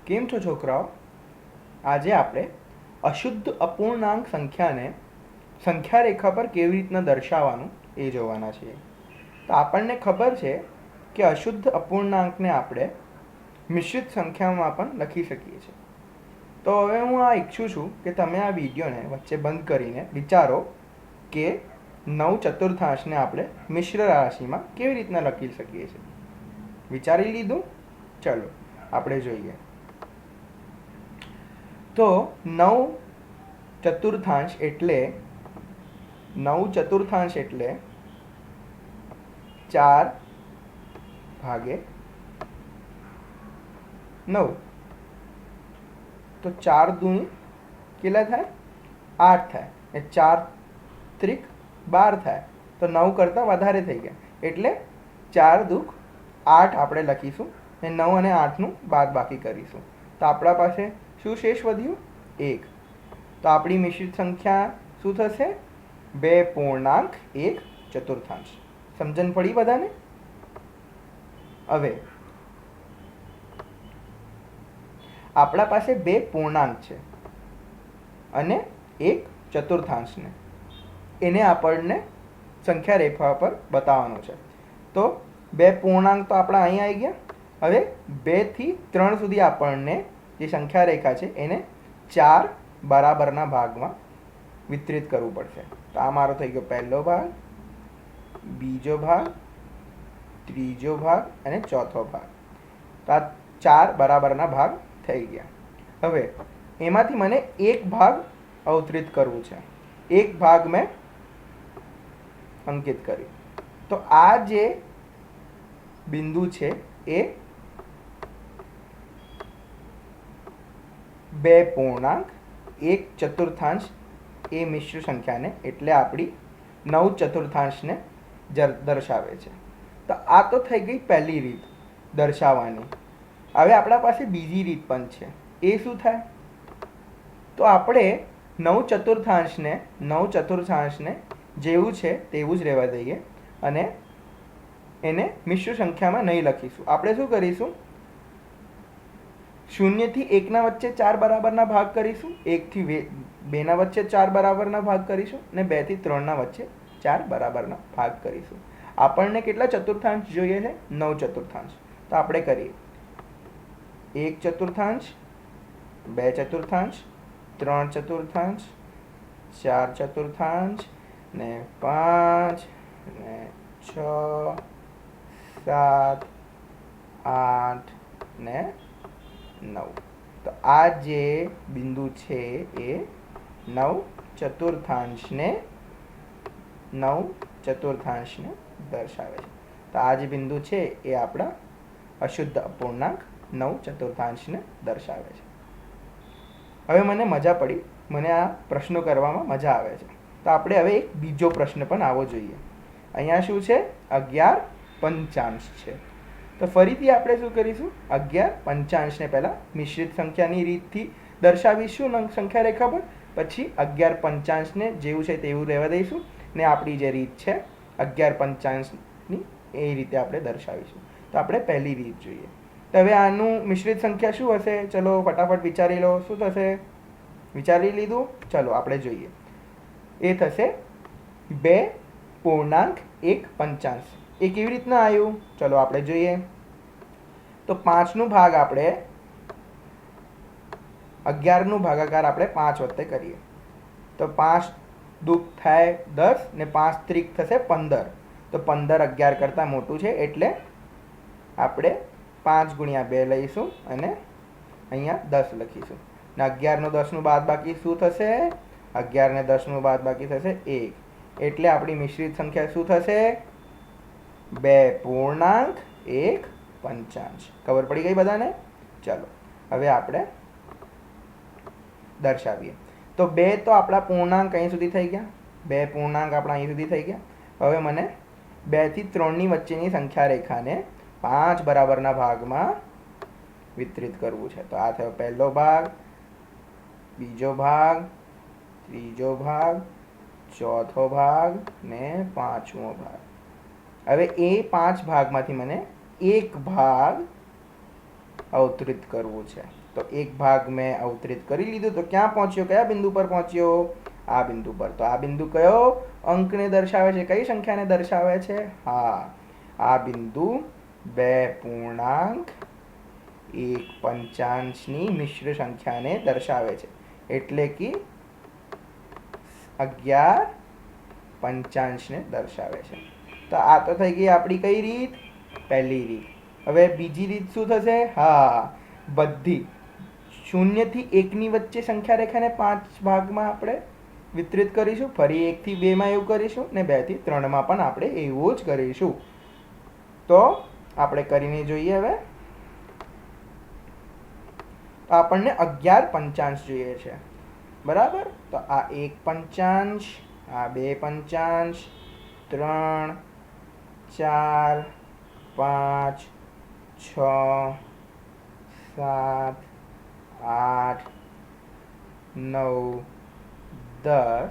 કેમ છો છોકરાઓ? આજે આપણે અશુદ્ધ અપૂર્ણાંક સંખ્યાને સંખ્યા રેખા પર કેવી રીતના દર્શાવવાનું એ જોવાના છીએ. તો આપણને ખબર છે કે અશુદ્ધ અપૂર્ણાંકને આપણે મિશ્રિત સંખ્યામાં પણ લખી શકીએ છીએ. તો હવે હું આ ઈચ્છું છું કે તમે આ વિડીયોને વચ્ચે બંધ કરીને વિચારો કે 9/4 આપણે મિશ્ર રાશિમાં કેવી રીતના લખી શકીએ છીએ. વિચારી લીધું? ચલો આપણે જોઈએ. તો 9/4 એટલે 4 ભાગે 9. તો 4 દૂની કેટલા થાય? 8 થાય. એ 4 ત્રિક 12 થાય. તો 9 કરતાં વધારે થઈ ગયા એટલે 4 દુઃખ 8 આપણે લખીશું અને 9 અને 8નું બાદબાકી કરીશું. તો આપણા પાસે શું શેષ વધ્યું? 1. તો આપણી મિશ્રિત સંખ્યા શું થશે? 2.1/4. સમજણ પડી બધાને? હવે આપણા પાસે 2 પૂર્ણાંક છે અને 1/4 ને એને આપણને સંખ્યા રેખા પર બતાવવાનું છે. તો 2 પૂર્ણાંક તો આપણા અહીં આવી ગયા. હવે 2 થી 3 સુધી આપણને જે સંખ્યા રેખા છે એને 4 બરાબરના ભાગમાં વિતરિત કરવું પડશે. તો આ મારો થઈ ગયો પહેલો ભાગ, બીજો ભાગ, ત્રીજો ભાગ અને ચોથો ભાગ. તો આ 4 બરાબરના ભાગ થઈ ગયા. હવે એમાંથી મને એક ભાગ અવતરિત કરવું છે. એક ભાગ મેં અંકિત કર્યું. તો આ જે બિંદુ છે એ 2.1/4 એ મિશ્ર સંખ્યાને એટલે આપણી 9/4 ને દર્શાવે છે. તો આ તો થઈ ગઈ પહેલી રીત દર્શાવવાની. હવે આપણા પાસે બીજી રીત પણ છે. એ શું થાય? તો આપણે 9/4 જેવું છે તેવું જ રહેવા દઈએ અને એને મિશ્ર સંખ્યામાં નહીં લખીશું. આપણે શું કરીશું? 0 થી 1 વચ્ચે 4 બરાબરના ભાગ કરીશું, 1 થી 2 વચ્ચે 4 બરાબરના ભાગ કરીશું અને 2 થી 3 વચ્ચે 4 બરાબરના ભાગ કરીશું. આપણને કેટલા ચતુર્થાંશ જોઈએ છે? 9/4. તો આપણે કરીએ 1/4, 2/4, 3/4, 4/4 ને 5 ને 6, 7, 8 ને 9. તો આ જે બિંદુ છે એ 9/4 દર્શાવે છે. તો આ જે બિંદુ છે એ આપણા અશુદ્ધ અપૂર્ણાંક 9/4 દર્શાવે છે. હવે મને મજા પડી, મને આ પ્રશ્નો કરવામાં મજા આવે છે. તો આપણે હવે એક બીજો પ્રશ્ન પણ આવવો જોઈએ. અહીંયા શું છે? 11/5 છે. તો ફરીથી આપણે શું કરીશું? 11/5 પહેલાં મિશ્રિત સંખ્યાની રીતથી દર્શાવીશું સંખ્યા રેખા પર, પછી 11/5 જેવું છે તેવું રહેવા દઈશું ને આપણી જે રીત છે 11/5 એ રીતે આપણે દર્શાવીશું. તો આપણે પહેલી રીત જોઈએ. તો હવે આનું મિશ્રિત સંખ્યા શું હશે? ચલો ફટાફટ વિચારી લો. શું થશે? વિચારી લીધું? ચલો આપણે જોઈએ. એ થશે 2.1/5. એ કેવી રીતના આવ્યું? ચલો આપણે જોઈએ. તો 5નું ભાગ આપણે 11નું ભાગાકાર આપણે 5 વખતે કરીએ. તો 5 દુઃખ થાય 10 ને 5 ત્રિક થશે 15. તો 15 11 કરતાં મોટું છે એટલે આપણે 5 × 2 લઈશું અને અહીંયા 10 લખીશું. ને 11 ને 10નું બાદબાકી શું થશે? 11 ને 10નું બાદબાકી થશે 1. એટલે આપણી મિશ્રિત સંખ્યા શું થશે? 2.1/5. ખબર પડી ગઈ બધાને? ચાલો હવે આપણે દર્શાવીએ. તો 2 તો આપણા પૂર્ણાંક અહીં સુધી થઈ ગયા. 2 પૂર્ણાંક આપણા અહીં સુધી થઈ ગયા. હવે મને 2 થી 3ની વચ્ચેની સંખ્યા રેખાને 5 બરાબરના ભાગમાં વિતરિત કરવું છે. તો આ થયો પહેલો ભાગ, બીજો ભાગ, ત્રીજો ભાગ, ચોથો ભાગ ને 5મો ભાગ. હવે એ 5 ભાગમાંથી મને એક ભાગ અવતરિત કરવું છે. તો એક ભાગ મેં અવતરિત કરી લીધું. તો ક્યાં પહોંચ્યો? કયા બિંદુ પર પહોંચ્યો? આ બિંદુ પર. તો આ બિંદુ કયો અંકને દર્શાવે છે? કઈ સંખ્યાને દર્શાવે છે? હા, આ બિંદુ 2.1 મિશ્ર સંખ્યાને દર્શાવે છે. એટલે કે 11 દર્શાવે છે. તો આ તો થઈ ગઈ આપણી કઈ રીત? પહેલી રીત. હવે બીજી રીત શું થશે? હા, બધી 0 થી 1 ની વચ્ચે સંખ્યા રેખાને 5 ભાગમાં આપણે વિતરિત કરીશું. ફરી 1 થી 2 માં એવું કરીશું ને 2 થી 3 માં પણ આપણે એવું જ કરીશું. તો આપણે કરીને જોઈએ. હવે તો આપણને 11 પંચાંશ જોઈએ છે. બરાબર. તો આ 1 પંચાંશ, આ 2 પંચાંશ, 3, 4, 5, 6, 7, 8, 9, 10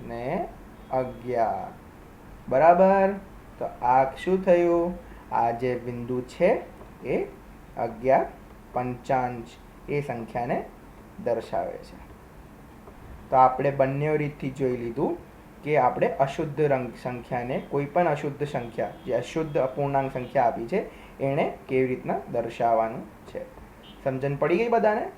ને 11. બરાબર. તો આ શું થયું? આ જે બિંદુ છે એ 11 પંચાંશ એ સંખ્યાને દર્શાવે છે. તો આપણે બંને રીતથી જોઈ લીધું કે આપણે અશુદ્ધ સંખ્યાને, કોઈ પણ અશુદ્ધ સંખ્યા જે અશુદ્ધ અપૂર્ણાંક સંખ્યા આપી છે એને કેવી રીતના દર્શાવવાનું છે. સમજણ પડી ગઈ બધાને?